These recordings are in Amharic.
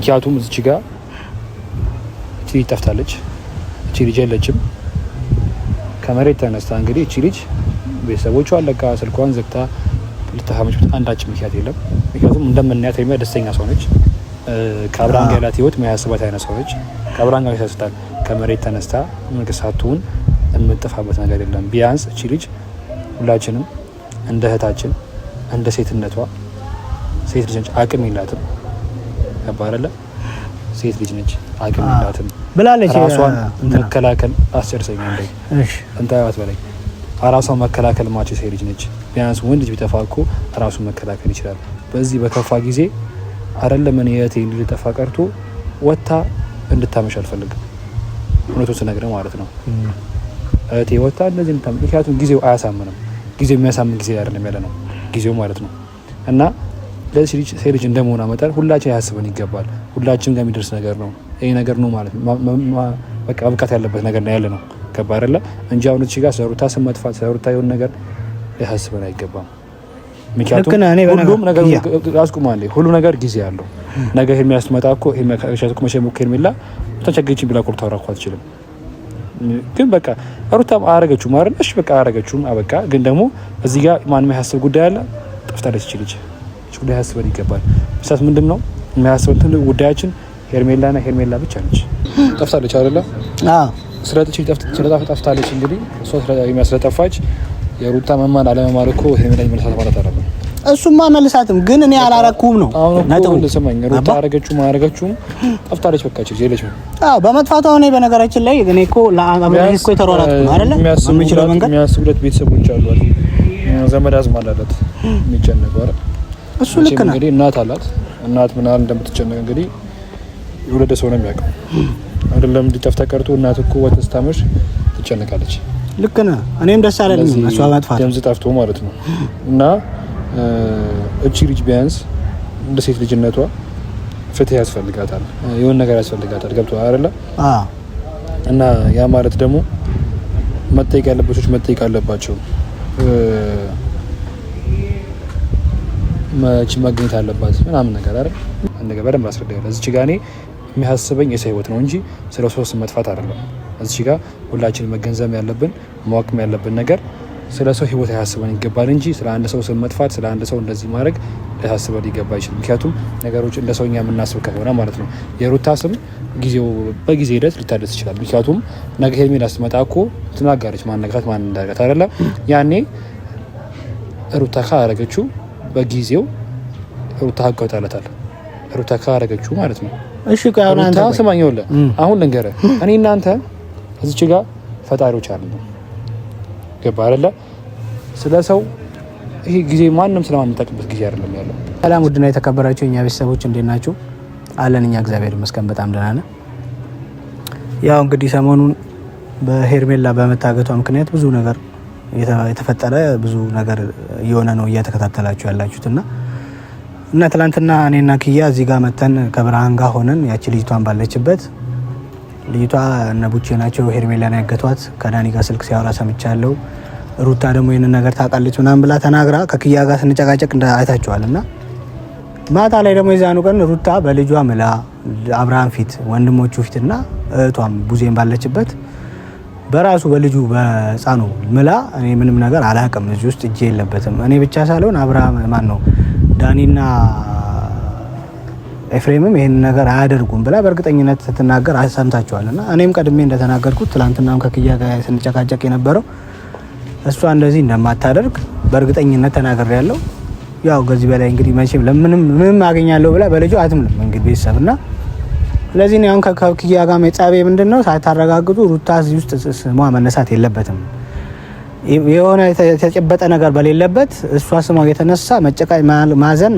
ምክንያቱም እዚች ጋር እቺ ጠፍታለች፣ እቺ ልጅ የለችም። ከመሬት ተነስታ እንግዲህ እቺ ልጅ ቤተሰቦቿ አለቃ ስልኳን ዘግታ ልታሃመች አንዳች ምክንያት የለም። ምክንያቱም እንደምናያት ሄርሜላ ደስተኛ ሰው ነች። ከአብርሃም ጋር ያላት ህይወት ማያስባት አይነት ሰው ነች። ከአብርሃም ጋር ያሳስታል። ከመሬት ተነስታ መንግስታቱን የምንጠፋበት ነገር የለም። ቢያንስ እቺ ልጅ ሁላችንም እንደ እህታችን እንደ ሴትነቷ ሴት ልጅ ነች፣ አቅም የላትም ያባረለ ሴት ልጅ ነች፣ አቅም የላትም ብላለች። ራሷን መከላከል አስጨርሰኛ እንዴ እንታያት በላይ ራሷን መከላከል ማችል ሴት ልጅ ነች። ቢያንስ ወንድ ልጅ ቢተፋኩ ራሱን መከላከል ይችላል። በዚህ በከፋ ጊዜ አይደለም እኔ እህቴ ልጠፋ ቀርቶ ወታ እንድታመሽ አልፈልግም። እውነቱን ስነግርህ ማለት ነው። እህቴ ወታ እንደዚህ እንድታመሽ፣ ምክንያቱም ጊዜው አያሳምንም። ጊዜው የሚያሳምን ጊዜ አይደለም ያለ ነው ጊዜው ማለት ነው። እና ለዚህ ሴት ልጅ እንደመሆኗ መጠን ሁላችን ያስበን ይገባል። ሁላችን ጋር የሚደርስ ነገር ነው ይሄ ነገር ነው ማለት በቃ መብቃት ያለበት ነገር ነው ያለ ነው። ገባ አይደለ እንጂ አሁን እዚህ ጋር ሰሩታ ስመጥፋት ሰሩታ የሆነ ነገር ያሳስበን አይገባም። ምክንያቱም ሁሉም ነገር አስቁማለ ሁሉ ነገር ጊዜ አለው። ነገ ሄርሜላ ስትመጣ እኮ ሄርሜላ መቼም እኮ ሄርሜላ ተቸገረችኝ ብላ ቁርጣ አውራኳ አትችልም። ግን በቃ ሩታም አረገችው ማለት እሺ በቃ አረገችው አበቃ። ግን ደግሞ እዚህ ጋር ማንም ያስብ ጉዳይ አለ። ጠፍታለች ይችላል እቺ ጉዳይ ያስበን ይገባል። ብቻስ ምንድነው የሚያስበን ትልቁ ጉዳያችን ሄርሜላና ሄርሜላ ብቻ ነች። ጠፍታለች አይደለ? አዎ ጠፍታለች። እንግዲህ እሷ ስለጠፋች የሩታ መማን አለመማር እኮ ሄርሜላ ይመልሳት ማለት አይደለም። እሱማ መልሳትም ግን እኔ አላረኩም ነው ነጥቡ። ለሰማኝ ሩታ አረገችው ጠፍታለች በቃ እቺ ጀለች ነው። አዎ በመጥፋቷ ነው። በነገራችን ላይ እኔ እኮ ለአብረን እኮ የተሯሯጥኩ ነው አይደለ? የሚችለው መንገድ የሚያስቡለት ቤተሰቦች አሉ አይደል? ዘመድ አዝማድ አላት የሚጨነቀው አይደል? እሱ ልክ ነው። እንግዲህ እናት አላት። እናት ምን ያህል እንደምትጨነቅ እንግዲህ የወለደ ሰው ነው የሚያውቀው አይደለም? እንዲጠፍታ ቀርቶ እናት እኮ ወተስታመሽ ትጨነቃለች። ልክ ነህ። እኔም ደስ አለኝ እሷ መጥፋት ደምዝ ጠፍቶ ማለት ነው። እና እቺ ልጅ ቢያንስ እንደ ሴት ልጅነቷ ፍትህ ያስፈልጋታል፣ የሆነ ነገር ያስፈልጋታል። ገብቶሃል አይደለ? እና ያ ማለት ደግሞ መጠየቅ ያለባቸው መጠየቅ አለባቸው። መገኘት አለባት ምናምን ነገር አይደል? አንድ ነገር በደንብ አስረዳኝ። እዚች ጋር እኔ የሚያስበኝ የሰው ህይወት ነው እንጂ ስለ ሶስት መጥፋት አይደለም። እዚች ጋር ሁላችንም መገንዘብ ያለብን ማወቅም ያለብን ነገር ስለ ሰው ህይወት ያስበን ይገባል እንጂ ስለ አንድ ሰው ስም መጥፋት ስለ አንድ ሰው እንደዚህ ማድረግ ያስበን ይገባ ይችላል። ምክንያቱም ነገሮች እንደ ሰውኛ የምናስብ ከሆነ ማለት ነው የሩታ ስም ጊዜው በጊዜ ሂደት ሊታደስ ይችላል። ምክንያቱም ነገ ሄርሜላ ስትመጣ እኮ ትናገረች ማን ነግራት ማን እንዳደረጋት አይደለም። ያኔ ሩታ ካረገችው በጊዜው ሩታ ህግ ያወጣላታል። ሩታ ካረገችው ማለት ነው። እሺ ሩታ ስማኝ ይኸውልህ አሁን ልንገርህ እኔ እናንተ እዚች ጋር ፈጣሪዎች አይደለም። ገባ አይደለ? ስለ ሰው ይሄ ጊዜ ማንም ስለማንጠቅበት ጊዜ አይደለም ያለው። ሰላም ውድና የተከበራችሁ እኛ ቤተሰቦች እንዴት ናችሁ? አለን እኛ እግዚአብሔር ይመስገን በጣም ደህና ነን። ያው እንግዲህ ሰሞኑን በሄርሜላ በመታገቷ ምክንያት ብዙ ነገር የተፈጠረ ብዙ ነገር እየሆነ ነው እያተከታተላችሁ ያላችሁትና እና ትላንትና እኔና ኪያ እዚህ ጋር መተን ከብርሃን ጋር ሆነን ያቺ ልጅቷን ባለችበት ልጅቷ እነ ቡቼ ናቸው ሄርሜላን ያገቷት። ከዳኒ ጋር ስልክ ሲያወራ ሰምቻለሁ። ሩታ ደግሞ ይህንን ነገር ታውቃለች ምናምን ብላ ተናግራ ከኪያ ጋር ስንጨቃጨቅ አይታችኋልና ማታ ላይ ደግሞ የዛኑ ቀን ሩታ በልጇ ምላ አብርሃም ፊት ወንድሞቹ ፊትና እህቷም ቡዜን ባለችበት በራሱ በልጁ በህፃኑ ምላ እኔ ምንም ነገር አላውቅም እዚህ ውስጥ እጄ የለበትም እኔ ብቻ ሳልሆን አብርሃም ማን ነው ዳኒና ኤፍሬምም ይሄን ነገር አያደርጉም ብላ በእርግጠኝነት ስትናገር ሰምታችኋልና እኔም ቀድሜ እንደተናገርኩት ትላንትናም ከኪያ ጋር ስንጨቃጨቅ የነበረው እሷ እንደዚህ እንደማታደርግ በእርግጠኝነት ተናግሬያለሁ። ያው ከዚህ በላይ እንግዲህ መቼም ምንም አገኛለሁ ብላ በልጁ አትምልም እንግዲህ ቤተሰብና ስለዚህ ነው አሁን ከኪያ ጋር መጻቤ ምንድነው ሳታረጋግጡ ሩታ እዚህ ውስጥ ስሟ መነሳት የለበትም። የሆነ የተጨበጠ ነገር በሌለበት እሷ ስሟ የተነሳ መጨቃጭ ማዘን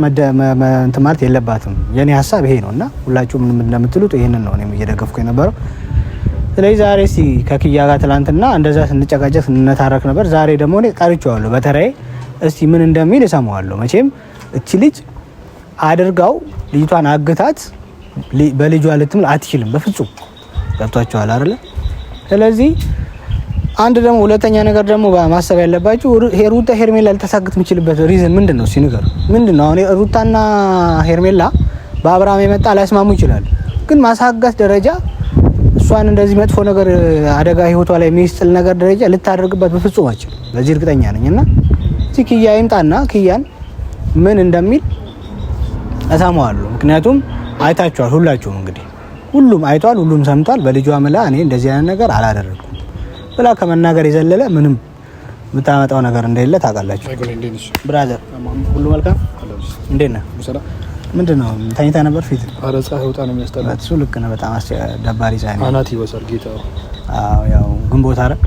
እንትን ማለት የለባትም። የኔ ሀሳብ ይሄ ነውና ሁላችሁም እንደምትሉት ይሄንን ነው እኔም እየደገፍኩ የነበረው። ስለዚህ ዛሬ እስቲ ከኪያ ጋር ትላንትና እንደዛ ስንጨቃጨቅ ስንነታረክ ነበር። ዛሬ ደግሞ እኔ ቀርጬዋለሁ በተራዬ እስቲ ምን እንደሚል እሰማዋለሁ። መቼም እቺ ልጅ አድርጋው ልጅቷን አግታት በልጇ ልትምል አትችልም በፍጹም። ገብቷችኋል አይደል? ስለዚህ አንድ ደግሞ ሁለተኛ ነገር ደግሞ ማሰብ ያለባችሁ ሩታ ሄርሜላ ልታሳግት የምችልበት ሪዝን ምንድነው? ሲነገር ምንድነው? አሁን ሩታና ሄርሜላ በአብርሃም የመጣ ላይስማሙ ይችላል። ግን ማሳጋት ደረጃ እሷን እንደዚህ መጥፎ ነገር አደጋ ህይወቷ ላይ የሚስጥል ነገር ደረጃ ልታደርግበት በፍጹም አችል። ለዚህ እርግጠኛ ነኝና እዚህ ኪያ ይምጣና ኪያን ምን እንደሚል እሰማዋለሁ። ምክንያቱም አይታችኋል ሁላችሁም እንግዲህ ሁሉም አይቷል፣ ሁሉም ሰምቷል። በልጇ ምላ እኔ እንደዚህ አይነት ነገር አላደረኩም ብላ ከመናገር የዘለለ ምንም የምታመጣው ነገር እንደሌለ ታውቃላችሁ። ብራዘር ሁሉ መልካም እንዴት ነህ? ምንድነው ተኝታ ነበር ፊት? ኧረ ፀሐይ ወጣ ነው የሚያስጠላው። እሱ ልክ ነህ። በጣም ደባሪ ፀሐይ ነው። አናት ይወሳል ጌታ። አዎ ያው ግንቦት አይደል?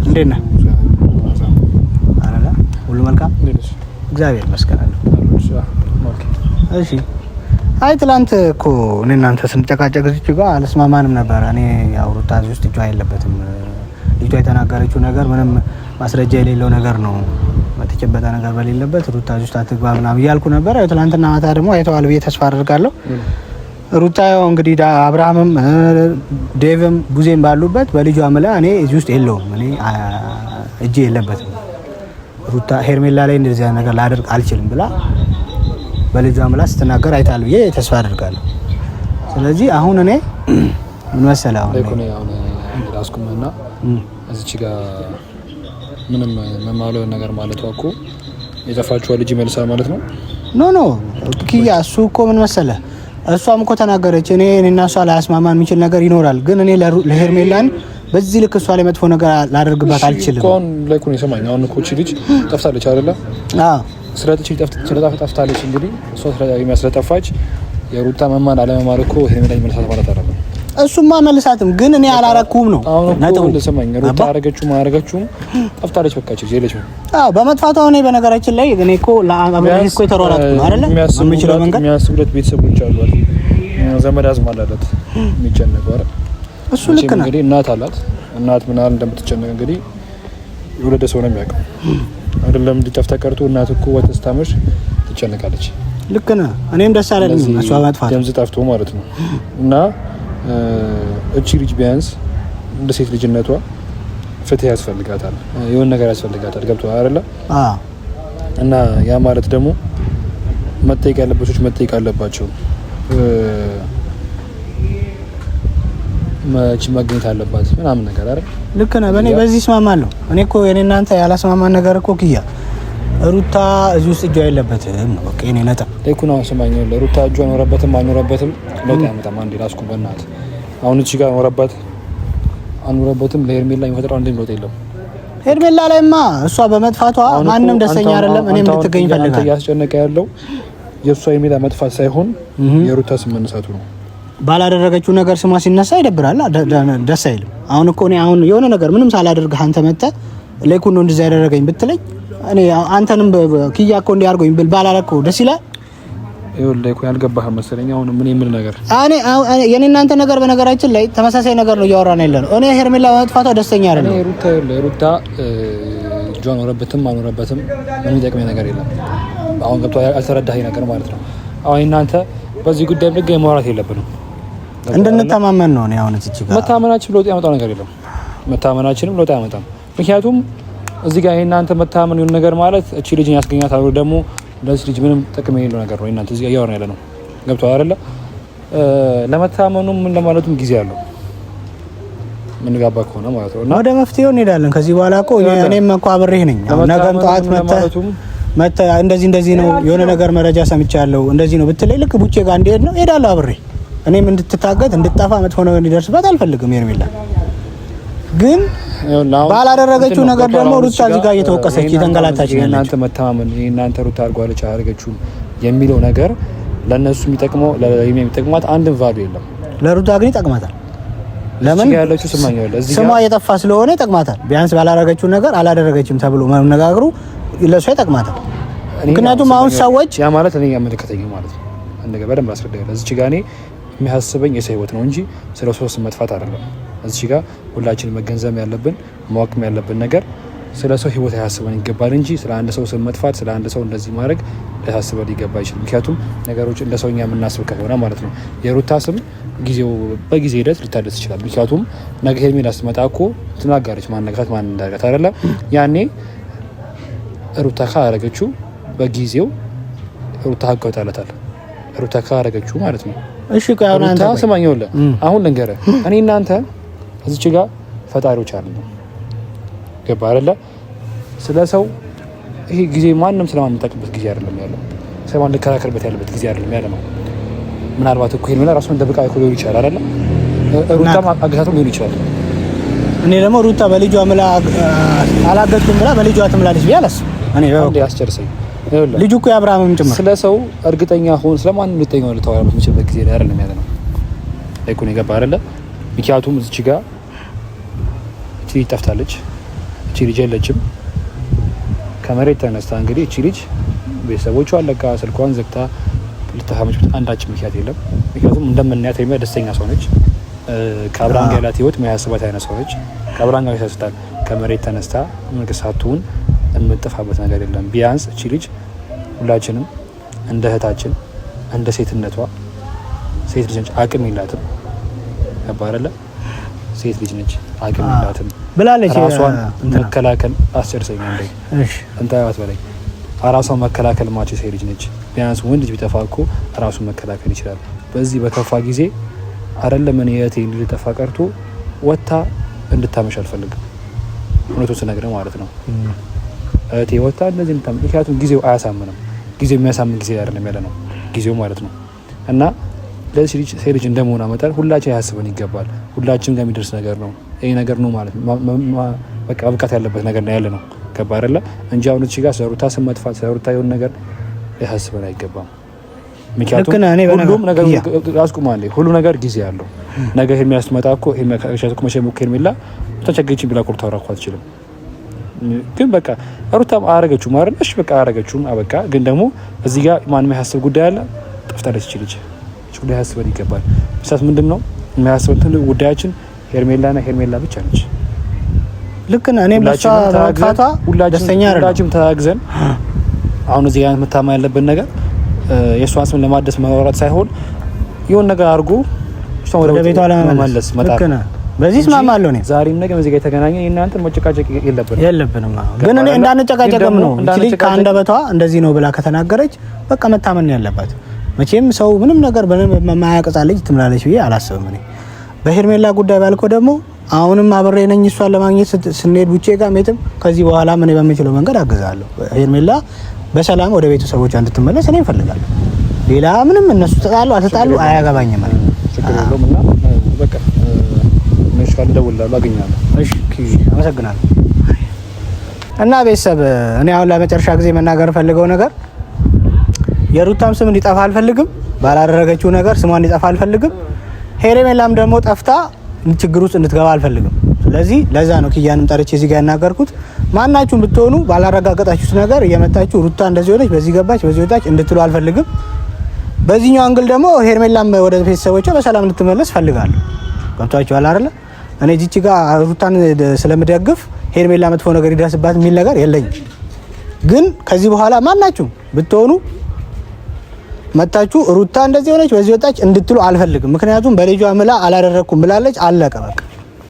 እንዴት ነህ? አረላ ሁሉ መልካም እግዚአብሔር ይመስገን። እሺ አይ ትላንት እኮ እኔ እናንተ ስንጨቃጨቅ እዚህ ጋር አልስማማንም ነበር። እኔ ያው ሩታ እዚህ ውስጥ እጇ የለበትም። ልጅቷ የተናገረችው ነገር ምንም ማስረጃ የሌለው ነገር ነው። የተጨበጠ ነገር በሌለበት ሩታ እዚህ ውስጥ አትግባ ምናምን እያልኩ ነበር። ያው ትላንትና ማታ ደግሞ አይተዋል ብዬ ተስፋ አደርጋለሁ። ሩታ ያው እንግዲህ አብርሃምም ዴቭም ቡዜም ባሉበት በልጇ ምላ እኔ እዚህ ውስጥ የለውም፣ እኔ እጄ የለበትም፣ ሩታ ሄርሜላ ላይ እንደዚህ ነገር ላደርግ አልችልም ብላ በልጇ ምላ ስትናገር አይታል ብዬ ተስፋ አደርጋለሁ። ስለዚህ አሁን እኔ ምን መሰለህ አሁን ራስኩምና እዚች ጋር ምንም መማለው ነገር ማለት እኮ የጠፋችው ልጅ መልሳ ማለት ነው። ኖ ኪያ እሱ እኮ ምን መሰለህ እሷም እኮ ተናገረች። እኔና እሷ ላያስማማን የሚችል ነገር ይኖራል፣ ግን እኔ ለሄርሜላን በዚህ ልክ እሷ ላይ መጥፎ ነገር ላደርግባት አልችልም። ኮን ላይ ኮን የሰማኝ አሁን እኮ እቺ ልጅ ጠፍታለች አይደለ? አዎ ስለጠፍታለች። እንግዲህ እሷ ስለጠፋች የሩታ መማን አለመማር እኮ ሄርሜላ መልሳት ማለት አይደለም። እሱማ መልሳትም ግን እኔ አላረኩም ነው ነጥቡ። ለሰማኝ ሩታ አረገችውም ጠፍታለች። በቃ እቺ ጀለች ነው። አዎ በመጥፋቷ ነው። በነገራችን ላይ እኔ እኮ ለአብራሪ እኮ የተሯሯጥኩ ነው አይደለ? የሚችለው መንገድ የሚያስቡለት ቤተሰቦች አሏት፣ ዘመድ አዝማድ አላት የሚጨነቁ አይደል? እሱ ልክ ነው። እንግዲህ እናት አላት። እናት ምን ያህል እንደምትጨነቅ እንግዲህ የወለደ ሰው ነው የሚያውቀው አይደለም? እንዲጠፍታ ቀርቶ እናት እኮ ወተት ስታመሽ ትጨነቃለች። ልክ ነህ። እኔም ደስ አላለኝም እሷ መጥፋት ደምዝ ጠፍቶ ማለት ነው። እና እቺ ልጅ ቢያንስ እንደ ሴት ልጅነቷ ፍትህ ያስፈልጋታል፣ የሆነ ነገር ያስፈልጋታል። ገብቶሃል አይደለ? አዎ። እና ያ ማለት ደግሞ መጠየቅ ያለባቸው መጠየቅ አለባቸው። ማች ማግኘት አለባት ምናምን ነገር አይደል? ልክ ነህ። በእኔ በዚህ እስማማለሁ። እኔ እኮ የኔ እናንተ ያላስማማን ነገር እኮ ኪያ ሩታ እዚህ ውስጥ እጇ የለበትም ነው በቃ የኔ ነጥብ። ለኩና ሰማኝ ነው ሩታ እጇ ኖረበትም አልኖረበትም ለውጥ ያመጣም። አንዴ ላስኩ በእናትህ አሁን እቺ ጋር ኖረባት አልኖረበትም ለሄርሜላ የሚፈጥረው አንዴም ለውጥ የለም። ሄርሜላ ላይማ እሷ በመጥፋቷ ማንም ደስተኛ አይደለም። እኔም እንድትገኝ ፈልጋለሁ። አንተ ያስጨነቀ ያለው የእሷ ሄርሜላ መጥፋት ሳይሆን የሩታ ስም መነሳቱ ነው። ባላደረገችው ነገር ስሟ ሲነሳ ይደብራል፣ ደስ አይልም። አሁን እኮ እኔ አሁን የሆነ ነገር ምንም ሳላደርግ አንተ መተህ ለይኩን ነው እንደዛ ያደረገኝ ብትለኝ እኔ አንተንም ኪያ እኮ እንዲያርገኝ ብል ባላረከው ደስ ይላል። ይኸውልህ እኮ ያልገባህ መሰለኝ። አሁን ምን የምል ነገር እኔ የኔ እናንተ ነገር በነገራችን ላይ ተመሳሳይ ነገር ነው እያወራን ያለነው። እኔ ሄርሜላ መጥፋቷ ደስተኛ አይደለም። እኔ ሩታ ጆን ኖረበትም አልኖረበትም ምንም የሚጠቅመኝ ነገር የለም። አሁን ገብቶ ያልተረዳኸኝ ነገር ማለት ነው። አሁን እናንተ በዚህ ጉዳይ ላይ ማውራት የለብንም። እንድንተማመን ነው። እኔ አሁን እዚህ ጋር መታመናችን ለውጥ ያመጣው ነገር የለም። መታመናችንም ለውጥ ያመጣም። ምክንያቱም እዚህ ጋር እናንተ መታመን የሆነ ነገር ማለት እቺ ልጅን ያስገኛታል ወይ ደግሞ ለዚህ ልጅ ምንም ጥቅም የሌለው ነገር ነው። እናንተ እዚህ ጋር እያወራን ያለ ነው። ገብቶሃል አይደለ? ለመታመኑም ምን ለማለቱም ጊዜ አለው ምን ጋባ ከሆነ ማለት ነው። እና ወደ መፍትሄው እንሄዳለን ከዚህ በኋላ እኮ እኔም እኮ አብሬህ ነኝ። አሁን ነገም ጠዋት መተህ እንደዚህ ነው የሆነ ነገር መረጃ ሰምቻለሁ እንደዚህ ነው ብትለኝ ልክ ቡቼ ጋር እንድሄድ ነው እሄዳለሁ አብሬ። እኔም እንድትታገት እንድትጠፋ መጥፎ ነገር እንዲደርስበት አልፈልግም። ሄርሜላ ግን ባላደረገችው ነገር ደግሞ ሩታ እዚህ ጋር እየተወቀሰች እየተንገላታች ነው። እናንተ መተማመን እናንተ ሩታ አድርጓለች አያደርገችው የሚለው ነገር ለነሱ የሚጠቅመው የሚጠቅማት አንድም ቫልዩ የለም። ለሩታ ግን ይጠቅማታል። ለምን ያለችው ስማኛለ እዚህ ጋር ስሟ እየጠፋ ስለሆነ ይጠቅማታል። ቢያንስ ባላደረገችው ነገር አላደረገችም ተብሎ መነጋገሩ ለሷ ይጠቅማታል። ምክንያቱም አሁን ሰዎች ያ ማለት እኔ ያመለከተኝ ማለት ነው እንደገና በደንብ አስረዳለሁ። እዚህ ጋር እኔ የሚያስበኝ የሰው ህይወት ነው እንጂ ስለ ሶስት መጥፋት አይደለም። እዚህ ጋር ሁላችንም መገንዘብ ያለብን ማወቅም ያለብን ነገር ስለ ሰው ህይወት ያስበን ይገባል እንጂ ስለ አንድ ሰው ስም መጥፋት ስለ አንድ ሰው እንደዚህ ማድረግ ሊያስበን ይገባ ይችላል። ምክንያቱም ነገሮች እንደ ሰውኛ የምናስብ ከሆነ ማለት ነው የሩታ ስም በጊዜ ሂደት ሊታደስ ይችላል። ምክንያቱም ነገ ሄርሜላ ስትመጣ እኮ ትናገራለች ማን ነግራት ማን እንዳደረጋት አይደለ? ያኔ ሩታ ካደረገችው በጊዜው ሩታ ህግ ይወጣላታል። ሩታ ካረገችው ማለት ነው። እሺ ቆይ አሁን አንተ ስማኝ ወለ አሁን ልንገርህ እኔ እናንተ እዚች ጋር ፈጣሪዎች አይደለም ገባ አይደለ? ስለ ሰው ይሄ ጊዜ ማንም ስለማንጠቅበት ጊዜ አይደለም ያለው። ሰማን ልከራከርበት ያለበት ጊዜ አይደለም ያለው። ምናልባት እኮ ሄርሜላ ራሱን ደብቃ ሊሆን ይችላል አይደለ? ሩታ አገታቱም ሊሆን ይችላል። እኔ ደግሞ ሩታ በልጇ ምላ አላገጥኩም ብላ በልጇ ትምላለች ቢያለስ እኔ አንዴ አስጨርሰኝ። ልጁ እኮ የአብርሃምም ጭምር ስለ ሰው እርግጠኛ ሆን ስለማንም ልጠይቀው ልታወራ የምትችልበት ጊዜ ላይ አይደለም ያለ ነው። አይኩን ይገባ አይደለ? ምክንያቱም እዚች ጋር እቺ ጠፍታለች። እቺ ልጅ የለችም። ከመሬት ተነስታ እንግዲህ እቺ ልጅ ቤተሰቦቿ አለቃ ስልኳን ዘግታ ልታመጭበት አንዳች ምክንያት የለም። ምክንያቱም እንደምናያት ሄርሜላ ደስተኛ ሰው ነች። ከአብርሃም ጋር ያላት ህይወት የሚያስባት አይነት ሰው ነች። ከአብርሃም ጋር ያሳስታል። ከመሬት ተነስታ መንግስታቱን የምንጠፋበት ነገር የለም። ቢያንስ እቺ ልጅ ሁላችንም እንደ እህታችን እንደ ሴትነቷ ሴት ልጅ ነች፣ አቅም የላትም ያባረለ ሴት ልጅ ነች፣ አቅም የላትም ብላለች። ራሷን መከላከል አስጨርሰኝ እንዴ እሺ እንታያት በላይ ራሷን መከላከል ማች ሴት ልጅ ነች። ቢያንስ ወንድ ልጅ ቢጠፋ እኮ ራሱን መከላከል ይችላል። በዚህ በከፋ ጊዜ አይደለም እኔ እህቴ ልጠፋ ቀርቶ ወታ እንድታመሽ አልፈልግም። እውነቱን ስነግርህ ማለት ነው። እህቴ ወታ እንደዚህ እንድታመሽ ምክንያቱም ጊዜው አያሳምንም። ጊዜው የሚያሳምን ጊዜ አይደለም ያለ ነው ጊዜው ማለት ነው። እና ለዚህ ልጅ ሴት ልጅ እንደመሆኗ መጠን ሁላችን ያስበን ይገባል። ሁላችን ጋር የሚደርስ ነገር ነው ይሄ ነገር ነው ማለት በቃ መብቃት ያለበት ነገር ነው ያለ ነው። ገባ አይደለ? እንጂ አሁን እቺ ጋር ሰሩታ ስመጥፋት ሰሩታ የሆነ ነገር ያስበን አይገባም። ምክንያቱም ሁሉም ነገር ያስቁማል። ሁሉ ነገር ጊዜ አለው። ነገ ሄርሜላ ስትመጣ እኮ ሄርሜላ ተቸገረችኝ ብላ ቁርታ አውራኳ አትችልም። ግን በቃ ሩታ አረገችው ማለት እሺ በቃ አረገችውም አበቃ። ግን ደግሞ እዚህ ጋር ማንም ያስብ ጉዳይ አለ። ጠፍታለች እቺ ልጅ ጉዳይ ያስበን ይገባል። ብቻስ ምንድነው የሚያስበን ትልቁ ጉዳያችን ሄርሜላና ሄርሜላ ብቻ ነች። ልክ ነህ። እኔ ብቻ ታታ ሁላችንም ተጋግዘን አሁን እዚህ ጋር መታማ ያለብን ነገር የሷን ስም ለማደስ ማውራት ሳይሆን የሆነ ነገር አድርጎ እሷን ወደ ቤቷ ለመመለስ መጣር። በዚህ ስማማለሁ እኔ ዛሬም ነገ እዚህ ጋር የተገናኘ እናንተ መጨቃጨቅ የለብንም። ግን እኔ እንዳንጨቃጨቅም ነው እቺ ልጅ ከአንደበቷ እንደዚህ ነው ብላ ከተናገረች በቃ መታመን ያለባት። መቼም ሰው ምንም ነገር በማያቀጻ ልጅ ትምላለች ብዬ አላስብም። እኔ በሄርሜላ ጉዳይ ባልኮ ደግሞ አሁንም አብሬ ነኝ እሷን ለማግኘት ስንሄድ ቡቼ ጋር ሜትም ከዚህ በኋላ ምን በሚችለው መንገድ አግዛለሁ። ሄርሜላ በሰላም ወደ ቤተሰቦቿ እንድትመለስ እኔ እፈልጋለሁ። ሌላ ምንም እነሱ ተጣሉ አልተጣሉ አያገባኝም ማለት ችግር የለውም። እና በቃ መስካል ደውላለሁ አገኛለሁ። እሺ አመሰግናለሁ። እና ቤተሰብ እኔ አሁን ለመጨረሻ ጊዜ መናገር ፈልገው ነገር የሩታም ስም እንዲጠፋ አልፈልግም። ባላደረገችው ነገር ስሟ እንዲጠፋ አልፈልግም። ሄርሜላም ደግሞ ጠፍታ ችግር ውስጥ እንድትገባ አልፈልግም። ስለዚህ ለዛ ነው ኪያንም ጠርቼ እዚህ ጋር ያናገርኩት። ማናችሁም ብትሆኑ ባላረጋገጣችሁት ነገር እየመጣችሁ ሩታ እንደዚህ ሆነች፣ በዚህ ገባች፣ በዚህ ወጣች እንድትሉ አልፈልግም። በዚህኛው አንግል ደግሞ ሄርሜላም ወደ ቤተሰቦቿ በሰላም እንድትመለስ ፈልጋለሁ። ገብቷችኋል አይደለ? እኔ እዚች ጋር ሩታን ስለምደግፍ ሄርሜላ መጥፎ ነገር ይደርስባት የሚል ነገር የለኝም። ግን ከዚህ በኋላ ማናችሁም ብትሆኑ መጣችሁ ሩታ እንደዚህ ሆነች፣ በዚህ ወጣች እንድትሉ አልፈልግም። ምክንያቱም በልጇ ምላ አላደረኩም ብላለች። አለቀ በቃ።